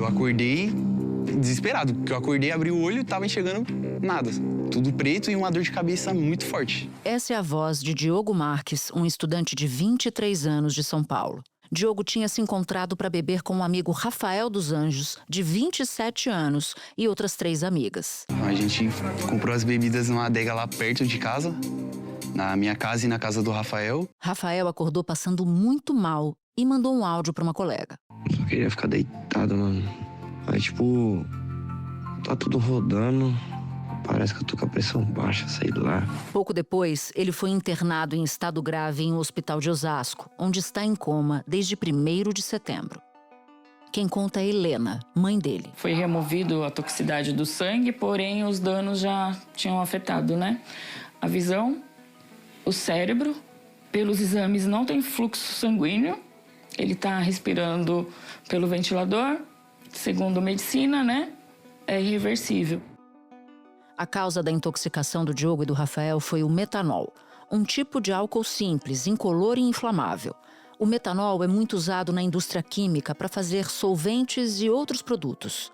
Eu acordei desesperado, porque eu acordei, abri o olho e tava enxergando nada. Tudo preto e uma dor de cabeça muito forte. Essa é a voz de Diogo Marques, um estudante de 23 anos de São Paulo. Diogo tinha se encontrado para beber com o amigo Rafael dos Anjos, de 27 anos, e outras 3 amigas. A gente comprou as bebidas numa adega lá perto de casa, na minha casa e na casa do Rafael. Rafael acordou passando muito mal e mandou um áudio para uma colega. Só queria ficar deitado, mano. Aí, tipo, tá tudo rodando. Parece que eu tô com a pressão baixa, sei lá. Pouco depois, ele foi internado em estado grave em um hospital de Osasco, onde está em coma desde 1º de setembro. Quem conta é Helena, mãe dele. Foi removido a toxicidade do sangue, porém os danos já tinham afetado, né? A visão, o cérebro, pelos exames não tem fluxo sanguíneo, ele tá respirando pelo ventilador, segundo a medicina, né? É irreversível. A causa da intoxicação do Diogo e do Rafael foi o metanol, um tipo de álcool simples, incolor e inflamável. O metanol é muito usado na indústria química para fazer solventes e outros produtos.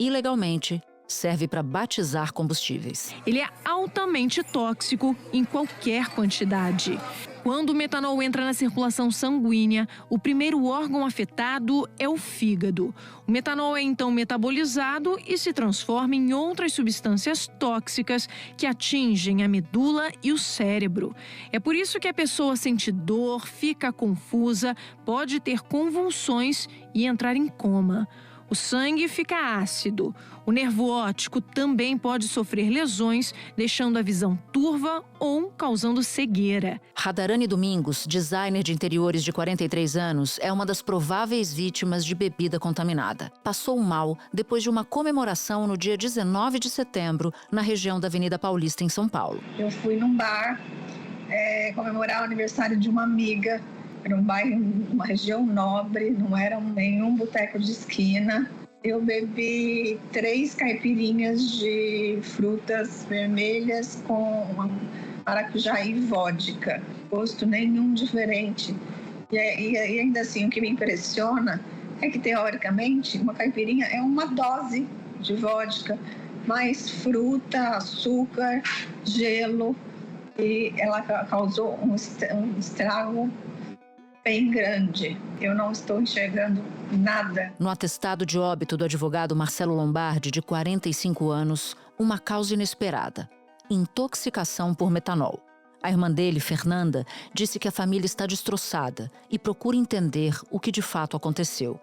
Ilegalmente, serve para batizar combustíveis. Ele é altamente tóxico em qualquer quantidade. Quando o metanol entra na circulação sanguínea, o primeiro órgão afetado é o fígado. O metanol é então metabolizado e se transforma em outras substâncias tóxicas que atingem a medula e o cérebro. É por isso que a pessoa sente dor, fica confusa, pode ter convulsões e entrar em coma. O sangue fica ácido. O nervo óptico também pode sofrer lesões, deixando a visão turva ou causando cegueira. Radharani Domingos, designer de interiores de 43 anos, é uma das prováveis vítimas de bebida contaminada. Passou mal depois de uma comemoração no dia 19 de setembro, na região da Avenida Paulista, em São Paulo. Eu fui num bar comemorar o aniversário de uma amiga. Era um bairro, uma região nobre, não era nenhum boteco de esquina. Eu bebi 3 caipirinhas de frutas vermelhas com maracujá e vodka. Gosto nenhum diferente. E ainda assim, o que me impressiona é que, teoricamente, uma caipirinha é uma dose de vodka, mais fruta, açúcar, gelo. E ela causou um estrago bem grande. Eu não estou enxergando nada. No atestado de óbito do advogado Marcelo Lombardi, de 45 anos, uma causa inesperada: intoxicação por metanol. A irmã dele, Fernanda, disse que a família está destroçada e procura entender o que de fato aconteceu.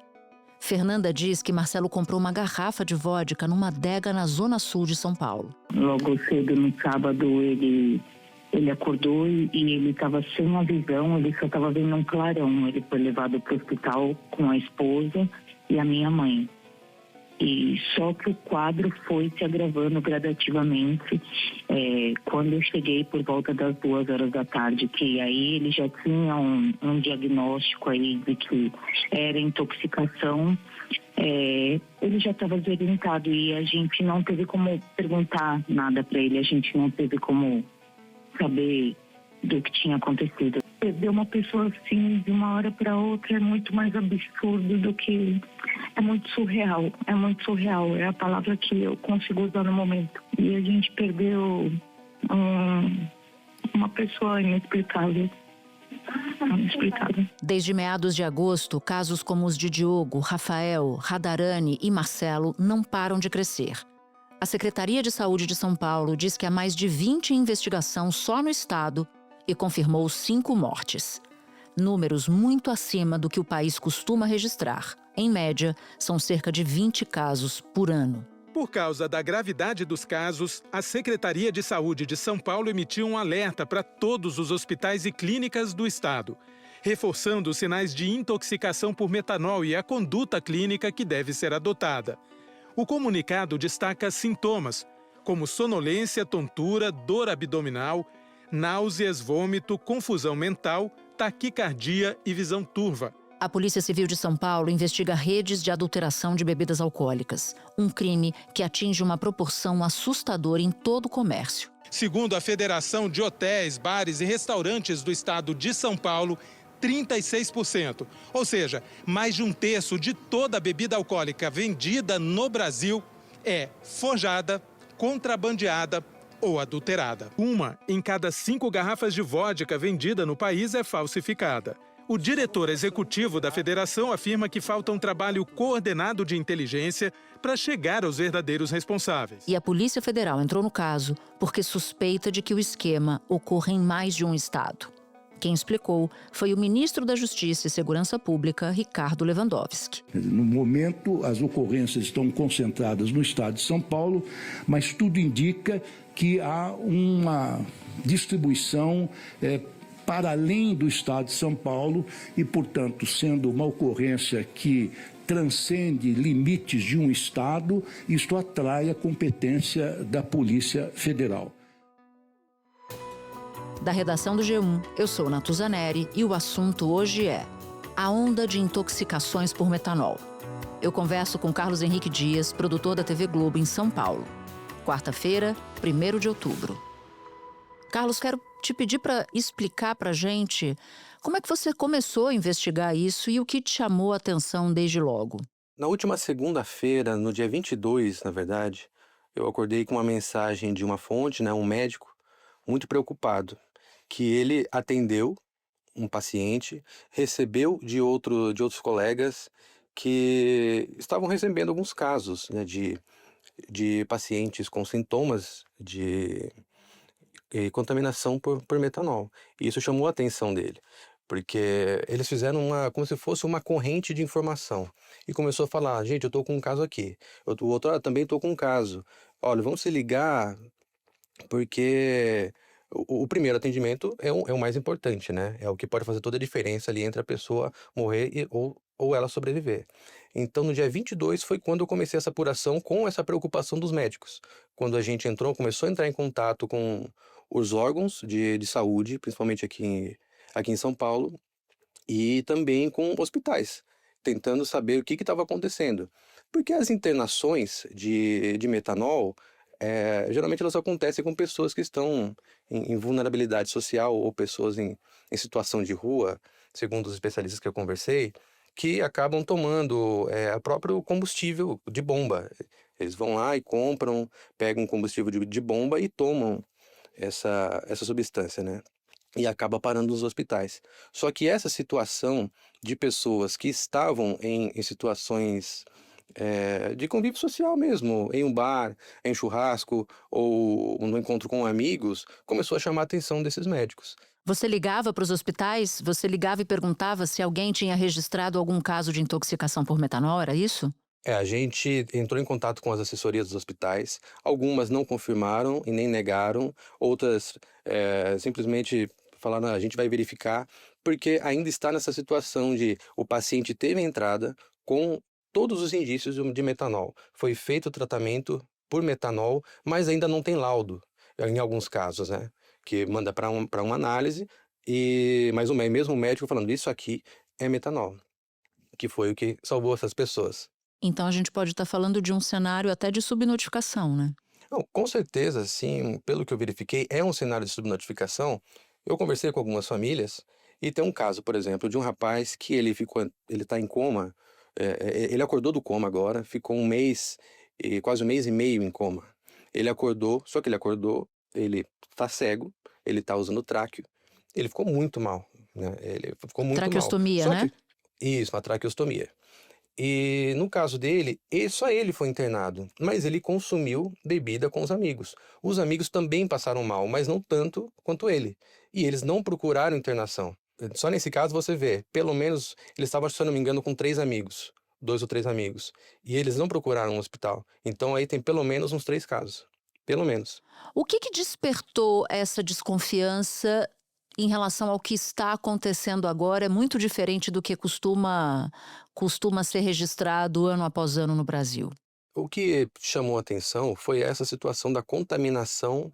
Fernanda diz que Marcelo comprou uma garrafa de vodka numa adega na zona sul de São Paulo. Logo cedo, no sábado, ele acordou e ele estava sem a visão, ele só estava vendo um clarão. Ele foi levado para o hospital com a esposa e a minha mãe. E só que o quadro foi se agravando gradativamente. Quando eu cheguei por volta das 2 horas da tarde, que aí ele já tinha um diagnóstico aí de que era intoxicação, ele já estava desorientado e a gente não teve como perguntar nada para ele, a gente não teve como saber do que tinha acontecido. Perder uma pessoa assim de uma hora para outra é muito mais absurdo do que... É muito surreal, é a palavra que eu consigo usar no momento. E a gente perdeu uma pessoa inexplicável. Desde meados de agosto, casos como os de Diogo, Rafael, Radharani e Marcelo não param de crescer. A Secretaria de Saúde de São Paulo diz que há mais de 20 em investigação só no estado e confirmou 5 mortes. Números muito acima do que o país costuma registrar. Em média, são cerca de 20 casos por ano. Por causa da gravidade dos casos, a Secretaria de Saúde de São Paulo emitiu um alerta para todos os hospitais e clínicas do estado, reforçando os sinais de intoxicação por metanol e a conduta clínica que deve ser adotada. O comunicado destaca sintomas, como sonolência, tontura, dor abdominal, náuseas, vômito, confusão mental, taquicardia e visão turva. A Polícia Civil de São Paulo investiga redes de adulteração de bebidas alcoólicas, um crime que atinge uma proporção assustadora em todo o comércio. Segundo a Federação de Hotéis, Bares e Restaurantes do Estado de São Paulo, 36%. Ou seja, mais de um terço de toda a bebida alcoólica vendida no Brasil é forjada, contrabandeada ou adulterada. 1 em cada 5 garrafas de vodka vendida no país é falsificada. O diretor executivo da federação afirma que falta um trabalho coordenado de inteligência para chegar aos verdadeiros responsáveis. E a Polícia Federal entrou no caso porque suspeita de que o esquema ocorra em mais de um estado. Quem explicou foi o ministro da Justiça e Segurança Pública, Ricardo Lewandowski. No momento, as ocorrências estão concentradas no estado de São Paulo, mas tudo indica que há uma distribuição para além do estado de São Paulo e, portanto, sendo uma ocorrência que transcende limites de um estado, isto atrai a competência da Polícia Federal. Da redação do G1, eu sou Natuza Neri e o assunto hoje é a onda de intoxicações por metanol. Eu converso com Carlos Henrique Dias, produtor da TV Globo em São Paulo. Quarta-feira, 1º de outubro. Carlos, quero te pedir para explicar para a gente como é que você começou a investigar isso e o que te chamou a atenção desde logo. Na última segunda-feira, no dia 22, na verdade, eu acordei com uma mensagem de uma fonte, um médico, muito preocupado, que ele atendeu um paciente, recebeu de outros colegas que estavam recebendo alguns casos de pacientes com sintomas de contaminação por metanol. E isso chamou a atenção dele, porque eles fizeram como se fosse uma corrente de informação. E começou a falar, gente, eu estou com um caso aqui. O outro, também estou com um caso. Olha, vamos se ligar, porque o primeiro atendimento é o mais importante, né? É o que pode fazer toda a diferença ali entre a pessoa morrer ou ela sobreviver. Então, no dia 22 foi quando eu comecei essa apuração com essa preocupação dos médicos. Quando a gente começou a entrar em contato com os órgãos de saúde, principalmente aqui em São Paulo, e também com hospitais, tentando saber o que estava acontecendo. Porque as internações de metanol, geralmente elas acontecem com pessoas que estão em vulnerabilidade social ou pessoas em situação de rua, segundo os especialistas que eu conversei, que acabam tomando o próprio combustível de bomba. Eles vão lá e compram, pegam combustível de bomba e tomam essa substância, né? E acaba parando nos hospitais. Só que essa situação de pessoas que estavam em situações de convívio social mesmo, em um bar, em churrasco ou no encontro com amigos, começou a chamar a atenção desses médicos. Você ligava para os hospitais? Você ligava e perguntava se alguém tinha registrado algum caso de intoxicação por metanol, era isso? A gente entrou em contato com as assessorias dos hospitais. Algumas não confirmaram e nem negaram. Outras simplesmente falaram, a gente vai verificar, porque ainda está nessa situação de o paciente teve a entrada com todos os indícios de metanol. Foi feito o tratamento por metanol, mas ainda não tem laudo, em alguns casos, né? Que manda para uma análise, mas o mesmo médico falando, isso aqui é metanol, que foi o que salvou essas pessoas. Então a gente pode estar falando de um cenário até de subnotificação, né? Não, com certeza, sim, pelo que eu verifiquei, é um cenário de subnotificação. Eu conversei com algumas famílias e tem um caso, por exemplo, de um rapaz que ele está em coma, ele acordou do coma agora, ficou quase um mês e meio em coma. Ele acordou, só que ele está cego, ele está usando tráqueo, ele ficou muito mal, né? Ele ficou muito Traqueostomia, mal. né? Isso, uma traqueostomia. E no caso dele, só ele foi internado, mas ele consumiu bebida com os amigos. Os amigos também passaram mal, mas não tanto quanto ele. E eles não procuraram internação. Só nesse caso você vê, pelo menos, ele estava, se eu não me engano, com 3 amigos, 2 ou 3 amigos. E eles não procuraram um hospital. Então aí tem pelo menos uns 3 casos. Pelo menos. O que despertou essa desconfiança em relação ao que está acontecendo agora? É muito diferente do que costuma ser registrado ano após ano no Brasil. O que chamou a atenção foi essa situação da contaminação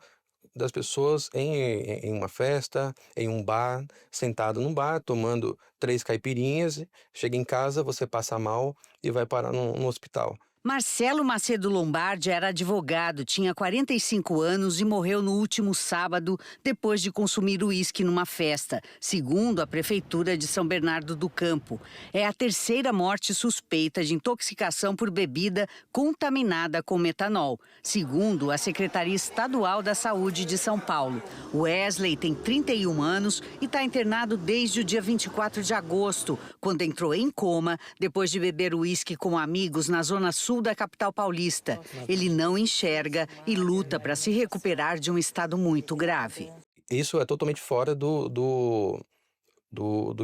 das pessoas em uma festa, em um bar, sentado num bar, tomando 3 caipirinhas, chega em casa, você passa mal e vai parar no hospital. Marcelo Macedo Lombardi era advogado, tinha 45 anos e morreu no último sábado depois de consumir uísque numa festa, segundo a Prefeitura de São Bernardo do Campo. É a terceira morte suspeita de intoxicação por bebida contaminada com metanol, segundo a Secretaria Estadual da Saúde de São Paulo. Wesley tem 31 anos e está internado desde o dia 24 de agosto, quando entrou em coma depois de beber uísque com amigos na zona sul da capital paulista. Ele não enxerga e luta para se recuperar de um estado muito grave. Isso é totalmente fora do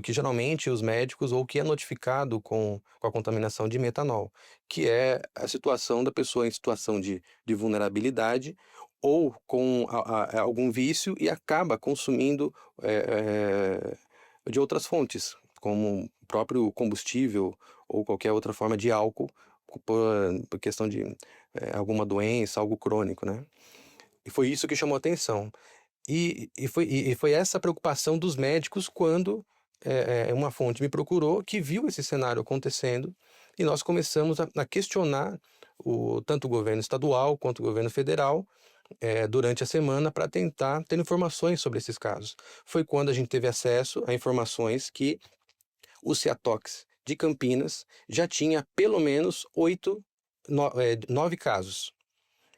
que geralmente os médicos ou que é notificado com a contaminação de metanol, que é a situação da pessoa em situação de vulnerabilidade ou com algum vício e acaba consumindo de outras fontes, como o próprio combustível ou qualquer outra forma de álcool, por questão de alguma doença, algo crônico, né? E foi isso que chamou a atenção. E foi essa preocupação dos médicos quando uma fonte me procurou que viu esse cenário acontecendo e nós começamos a questionar tanto o governo estadual quanto o governo federal durante a semana para tentar ter informações sobre esses casos. Foi quando a gente teve acesso a informações que o Ciatox de Campinas já tinha pelo menos 9 casos,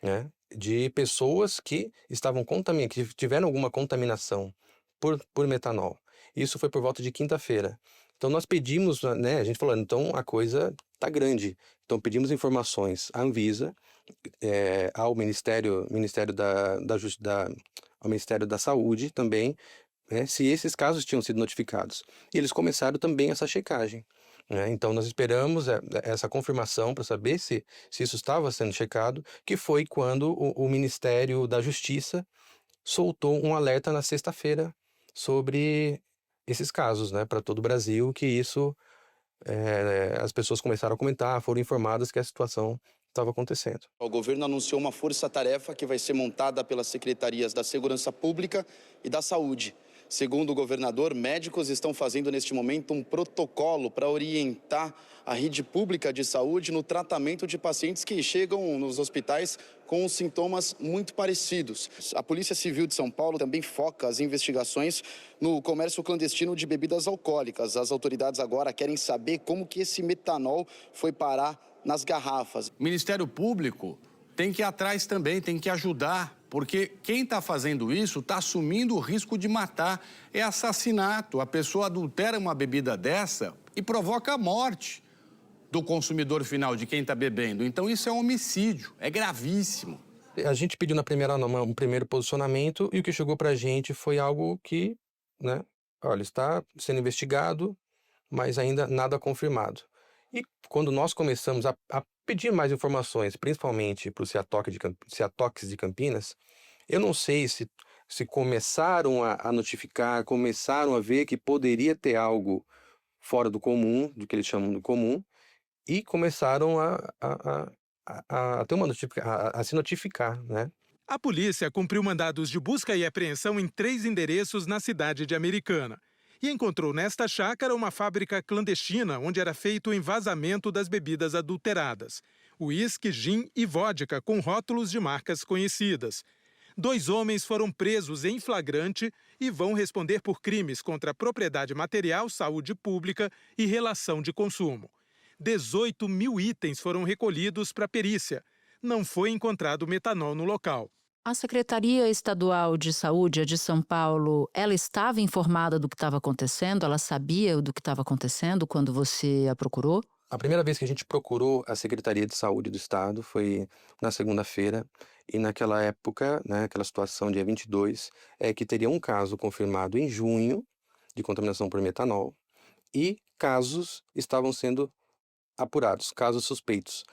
né, de pessoas que estavam que tiveram alguma contaminação por metanol. Isso foi por volta de quinta-feira. Então nós pedimos, né, a gente falou, então a coisa tá grande. Então pedimos informações à Anvisa, ao Ministério ao Ministério da Saúde também, né, se esses casos tinham sido notificados. E eles começaram também essa checagem. Então, nós esperamos essa confirmação para saber se isso estava sendo checado, que foi quando o Ministério da Justiça soltou um alerta na sexta-feira sobre esses casos, né, para todo o Brasil, que isso, as pessoas começaram a comentar, foram informadas que a situação estava acontecendo. O governo anunciou uma força-tarefa que vai ser montada pelas secretarias da Segurança Pública e da Saúde. Segundo o governador, médicos estão fazendo neste momento um protocolo para orientar a rede pública de saúde no tratamento de pacientes que chegam nos hospitais com sintomas muito parecidos. A Polícia Civil de São Paulo também foca as investigações no comércio clandestino de bebidas alcoólicas. As autoridades agora querem saber como que esse metanol foi parar nas garrafas. O Ministério Público tem que ir atrás também, tem que ajudar, porque quem está fazendo isso está assumindo o risco de matar. É assassinato. A pessoa adultera uma bebida dessa e provoca a morte do consumidor final, de quem está bebendo. Então isso é um homicídio, é gravíssimo. A gente pediu um primeiro posicionamento e o que chegou para a gente foi algo que, né, olha, está sendo investigado, mas ainda nada confirmado. E quando nós começamos a pedir mais informações, principalmente para o Ciatox de Campinas, eu não sei se começaram a notificar, começaram a ver que poderia ter algo fora do comum, do que eles chamam do comum, e começaram a se notificar, né? A polícia cumpriu mandados de busca e apreensão em 3 endereços na cidade de Americana. E encontrou nesta chácara uma fábrica clandestina onde era feito o envasamento das bebidas adulteradas. Uísque, gin e vodka com rótulos de marcas conhecidas. 2 homens foram presos em flagrante e vão responder por crimes contra a propriedade material, saúde pública e relação de consumo. 18 mil itens foram recolhidos para perícia. Não foi encontrado metanol no local. A Secretaria Estadual de Saúde de São Paulo, ela estava informada do que estava acontecendo? Ela sabia do que estava acontecendo quando você a procurou? A primeira vez que a gente procurou a Secretaria de Saúde do Estado foi na segunda-feira e naquela época, né, aquela situação, dia 22, que teria um caso confirmado em junho de contaminação por metanol e casos estavam sendo apurados, casos suspeitos.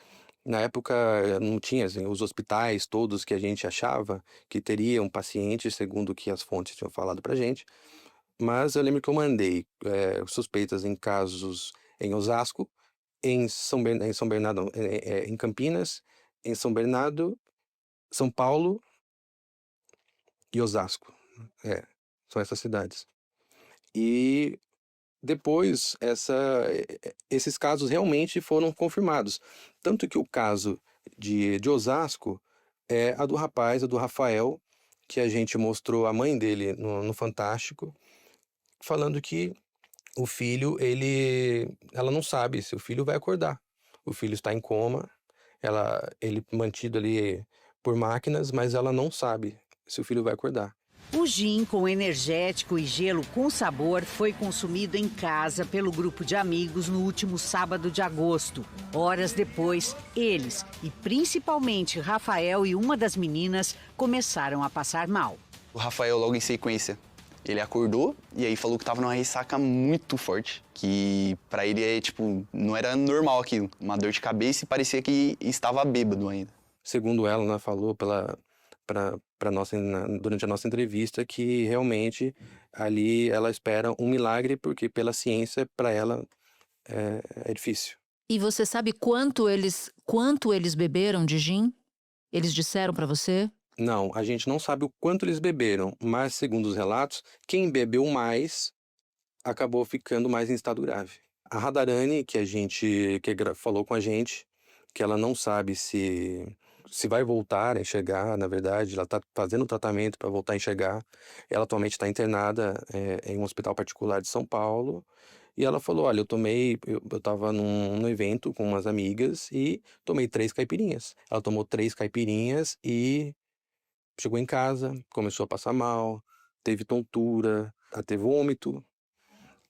Na época não tinha assim, os hospitais todos que a gente achava que teriam pacientes, segundo o que as fontes tinham falado pra gente, mas eu lembro que eu mandei suspeitas em casos em Osasco, em São Bernardo, em Campinas, em São Bernardo, São Paulo e Osasco. São essas cidades. E depois, esses casos realmente foram confirmados. Tanto que o caso de Osasco é a do rapaz, a do Rafael, que a gente mostrou a mãe dele no Fantástico, falando que o filho, ela não sabe se o filho vai acordar. O filho está em coma, ele mantido ali por máquinas, mas ela não sabe se o filho vai acordar. O gin com energético e gelo com sabor foi consumido em casa pelo grupo de amigos no último sábado de agosto. Horas depois, eles, e principalmente Rafael e uma das meninas, começaram a passar mal. O Rafael, logo em sequência, ele acordou e aí falou que tava numa ressaca muito forte. Que pra ele não era normal aquilo. Uma dor de cabeça e parecia que estava bêbado ainda. Segundo ela, né, falou durante a nossa entrevista que realmente ali ela espera um milagre, porque pela ciência, para ela, é difícil. E você sabe quanto eles beberam de gin? Eles disseram para você? Não, a gente não sabe o quanto eles beberam, mas segundo os relatos, quem bebeu mais acabou ficando mais em estado grave. A Radharani, que falou com a gente, que ela não sabe se vai voltar a enxergar, na verdade, ela está fazendo tratamento para voltar a enxergar. Ela atualmente está internada em um hospital particular de São Paulo. E ela falou, olha, eu estava num evento com umas amigas e tomei 3 caipirinhas. Ela tomou 3 caipirinhas e chegou em casa, começou a passar mal, teve tontura, teve vômito.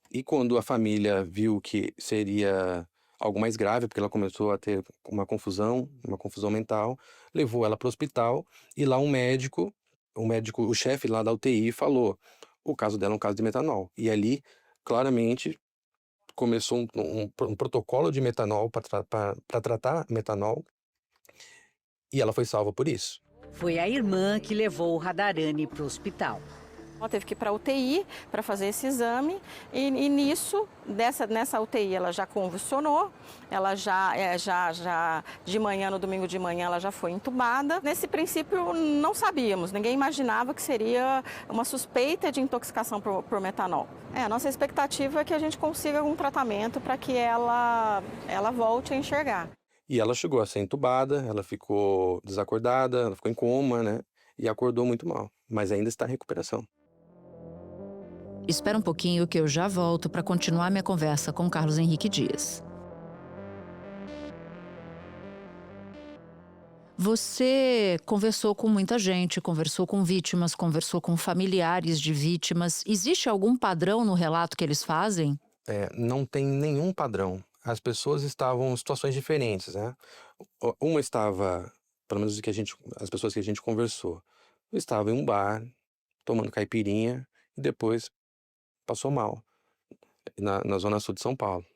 E quando a família viu que seria algo mais grave, porque ela começou a ter uma confusão mental, levou ela para o hospital e lá o chefe lá da UTI falou, o caso dela é um caso de metanol. E ali, claramente, começou um protocolo de metanol para tratar metanol e ela foi salva por isso. Foi a irmã que levou o Radharani para o hospital. Ela teve que ir para a UTI para fazer esse exame e nisso, nessa UTI ela já convulsionou, ela já de manhã, no domingo de manhã, ela já foi entubada. Nesse princípio não sabíamos, ninguém imaginava que seria uma suspeita de intoxicação por metanol. A nossa expectativa é que a gente consiga um tratamento para que ela volte a enxergar. E ela chegou a ser entubada, ela ficou desacordada, ela ficou em coma, né? E acordou muito mal, mas ainda está em recuperação. Espera um pouquinho que eu já volto para continuar minha conversa com Carlos Henrique Dias. Você conversou com muita gente, conversou com vítimas, conversou com familiares de vítimas. Existe algum padrão no relato que eles fazem? Não tem nenhum padrão. As pessoas estavam em situações diferentes, né? Uma estava, pelo menos as pessoas que a gente conversou, estava em um bar, tomando caipirinha e depois passou mal, na zona sul de São Paulo.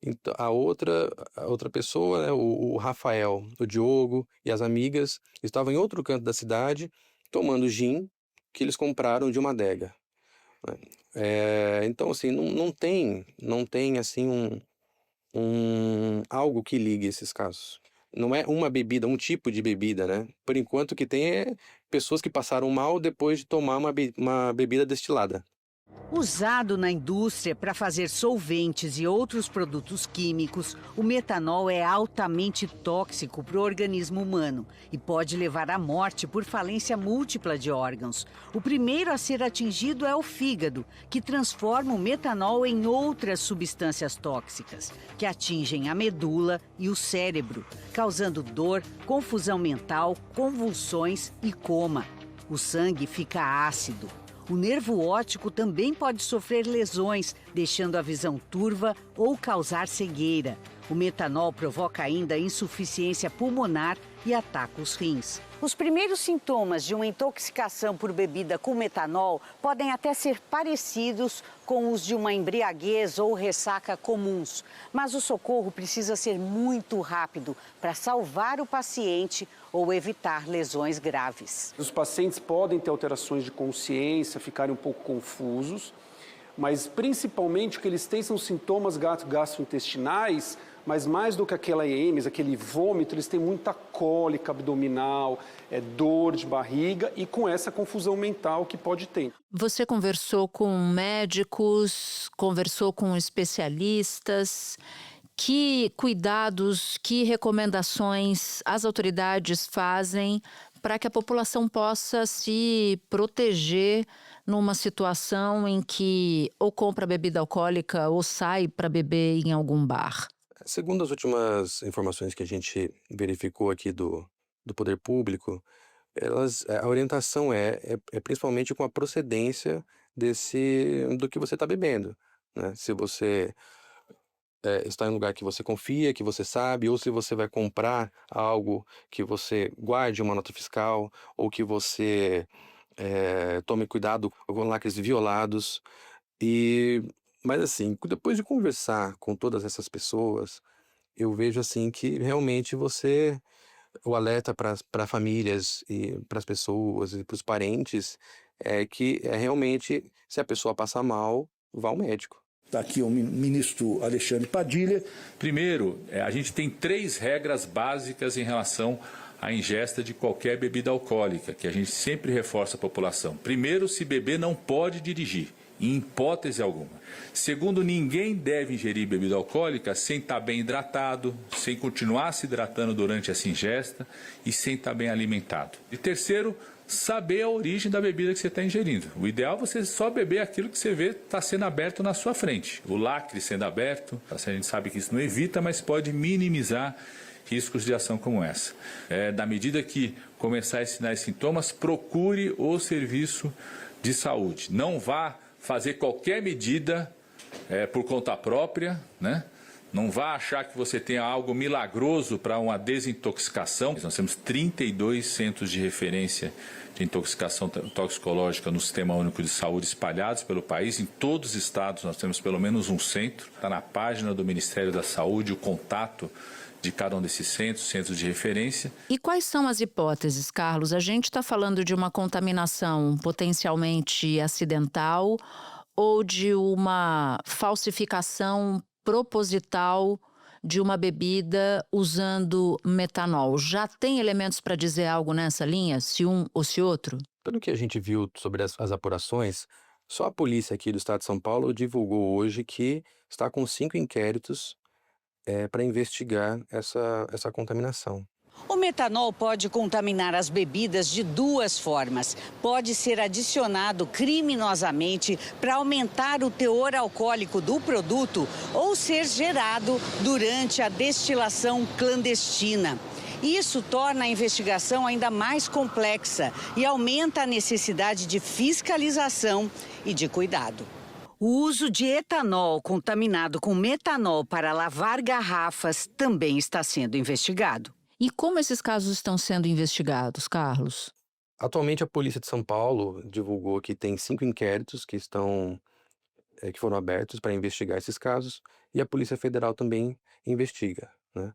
Então, a outra pessoa, né, o Rafael, o Diogo e as amigas estavam em outro canto da cidade tomando gin que eles compraram de uma adega. Então, assim, não tem assim algo que ligue esses casos. Não é uma bebida, um tipo de bebida, né? Por enquanto o que tem é pessoas que passaram mal depois de tomar uma bebida destilada. Usado na indústria para fazer solventes e outros produtos químicos, o metanol é altamente tóxico para o organismo humano e pode levar à morte por falência múltipla de órgãos. O primeiro a ser atingido é o fígado, que transforma o metanol em outras substâncias tóxicas, que atingem a medula e o cérebro, causando dor, confusão mental, convulsões e coma. O sangue fica ácido. O nervo óptico também pode sofrer lesões, deixando a visão turva ou causar cegueira. O metanol provoca ainda insuficiência pulmonar e ataca os rins. Os primeiros sintomas de uma intoxicação por bebida com metanol podem até ser parecidos com os de uma embriaguez ou ressaca comuns, mas o socorro precisa ser muito rápido para salvar o paciente ou evitar lesões graves. Os pacientes podem ter alterações de consciência, ficarem um pouco confusos, mas principalmente o que eles têm são sintomas gastrointestinais mas mais do que aquela EMs, aquele vômito, eles têm muita cólica abdominal, dor de barriga e com essa confusão mental que pode ter. Você conversou com médicos, conversou com especialistas. Que cuidados, que recomendações as autoridades fazem para que a população possa se proteger numa situação em que ou compra bebida alcoólica ou sai para beber em algum bar? Segundo as últimas informações que a gente verificou aqui do poder público, a orientação é principalmente com a procedência do que você está bebendo, né? Se você está em um lugar que você confia, que você sabe, ou se você vai comprar algo, que você guarde uma nota fiscal, ou que você tome cuidado com lacres violados. Mas assim, depois de conversar com todas essas pessoas, eu vejo assim que realmente o alerta para famílias e para as pessoas e para os parentes é que realmente, se a pessoa passar mal, vá ao médico. Está aqui o ministro Alexandre Padilha. Primeiro, a gente tem 3 regras básicas em relação à ingesta de qualquer bebida alcoólica, que a gente sempre reforça a população. Primeiro, se beber, não pode dirigir, em hipótese alguma. Segundo, ninguém deve ingerir bebida alcoólica sem estar bem hidratado, sem continuar se hidratando durante essa ingesta e sem estar bem alimentado. E terceiro, saber a origem da bebida que você está ingerindo. O ideal é você só beber aquilo que você vê está sendo aberto na sua frente. O lacre sendo aberto, a gente sabe que isso não evita, mas pode minimizar riscos de ação como essa. Na medida que começar a sinais e sintomas, procure o serviço de saúde. Não vá fazer qualquer medida por conta própria, né? Não vá achar que você tem algo milagroso para uma desintoxicação. Nós temos 32 centros de referência de intoxicação toxicológica no Sistema Único de Saúde espalhados pelo país. Em todos os estados nós temos pelo menos um centro. Está na página do Ministério da Saúde o contato de cada um desses centros de referência. E quais são as hipóteses, Carlos? A gente está falando de uma contaminação potencialmente acidental ou de uma falsificação proposital de uma bebida usando metanol. Já tem elementos para dizer algo nessa linha, se um ou se outro? Pelo que a gente viu sobre as apurações, só a polícia aqui do estado de São Paulo divulgou hoje que está com 5 inquéritos para investigar essa contaminação. O metanol pode contaminar as bebidas de 2 formas. Pode ser adicionado criminosamente para aumentar o teor alcoólico do produto ou ser gerado durante a destilação clandestina. Isso torna a investigação ainda mais complexa e aumenta a necessidade de fiscalização e de cuidado. O uso de etanol contaminado com metanol para lavar garrafas também está sendo investigado. E como esses casos estão sendo investigados, Carlos? Atualmente, a Polícia de São Paulo divulgou que tem 5 inquéritos que foram abertos para investigar esses casos, e a Polícia Federal também investiga, né?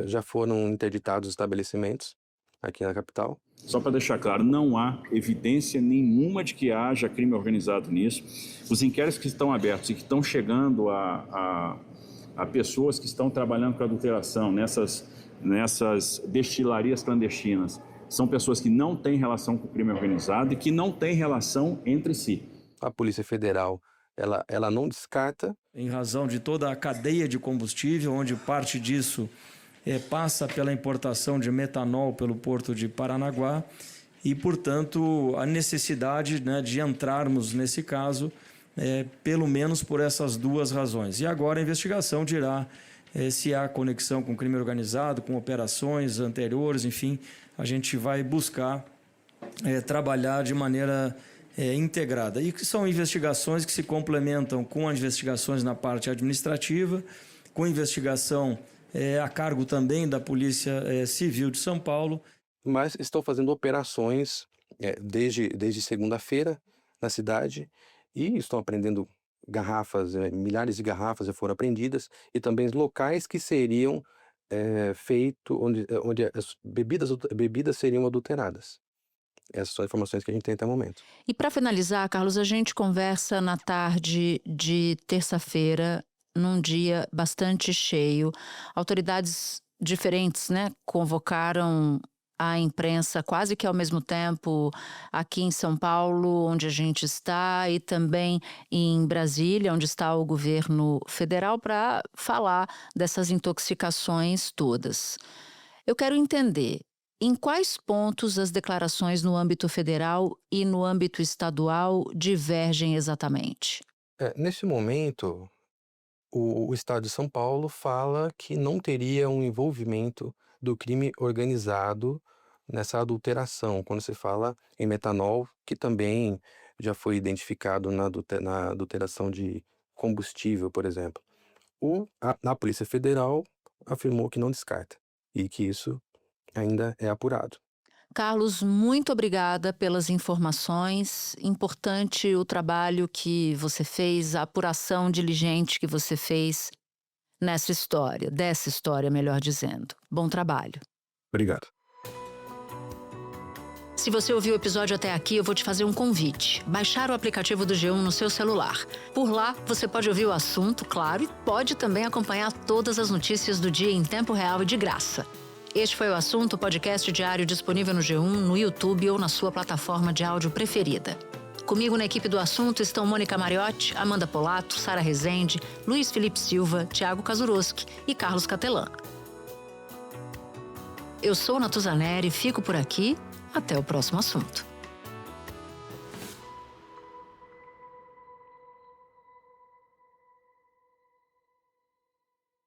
Já foram interditados estabelecimentos aqui na capital. Só para deixar claro, não há evidência nenhuma de que haja crime organizado nisso. Os inquéritos que estão abertos e que estão chegando a pessoas que estão trabalhando com adulteração nessas destilarias clandestinas, são pessoas que não têm relação com o crime organizado e que não têm relação entre si. A Polícia Federal, ela não descarta. Em razão de toda a cadeia de combustível, onde parte disso passa pela importação de metanol pelo porto de Paranaguá e, portanto, a necessidade, né, de entrarmos nesse caso, pelo menos por essas 2 razões. E agora a investigação dirá se há conexão com crime organizado, com operações anteriores, enfim, a gente vai buscar trabalhar de maneira integrada. E que são investigações que se complementam com as investigações na parte administrativa, com investigação a cargo também da Polícia Civil de São Paulo. Mas estão fazendo operações desde segunda-feira na cidade e estão apreendendo garrafas, milhares de garrafas já foram apreendidas, e também locais que seriam onde as bebidas seriam adulteradas. Essas são as informações que a gente tem até o momento. E para finalizar, Carlos, a gente conversa na tarde de terça-feira num dia bastante cheio. Autoridades diferentes, né, convocaram a imprensa quase que ao mesmo tempo aqui em São Paulo, onde a gente está, e também em Brasília, onde está o governo federal, para falar dessas intoxicações todas. Eu quero entender em quais pontos as declarações no âmbito federal e no âmbito estadual divergem exatamente. Nesse momento, o Estado de São Paulo fala que não teria um envolvimento do crime organizado nessa adulteração, quando se fala em metanol, que também já foi identificado na adulteração de combustível, por exemplo. A Polícia Federal afirmou que não descarta e que isso ainda é apurado. Carlos, muito obrigada pelas informações. Importante o trabalho que você fez, a apuração diligente que você fez dessa história, melhor dizendo. Bom trabalho. Obrigado. Se você ouviu o episódio até aqui, eu vou te fazer um convite. Baixar o aplicativo do G1 no seu celular. Por lá, você pode ouvir o assunto, claro, e pode também acompanhar todas as notícias do dia em tempo real e de graça. Este foi o Assunto, podcast diário disponível no G1, no YouTube ou na sua plataforma de áudio preferida. Comigo na equipe do Assunto estão Mônica Mariotti, Amanda Polato, Sara Rezende, Luiz Felipe Silva, Thiago Kazuroski e Carlos Catelan. Eu sou Natuzaneri, fico por aqui. Até o próximo assunto.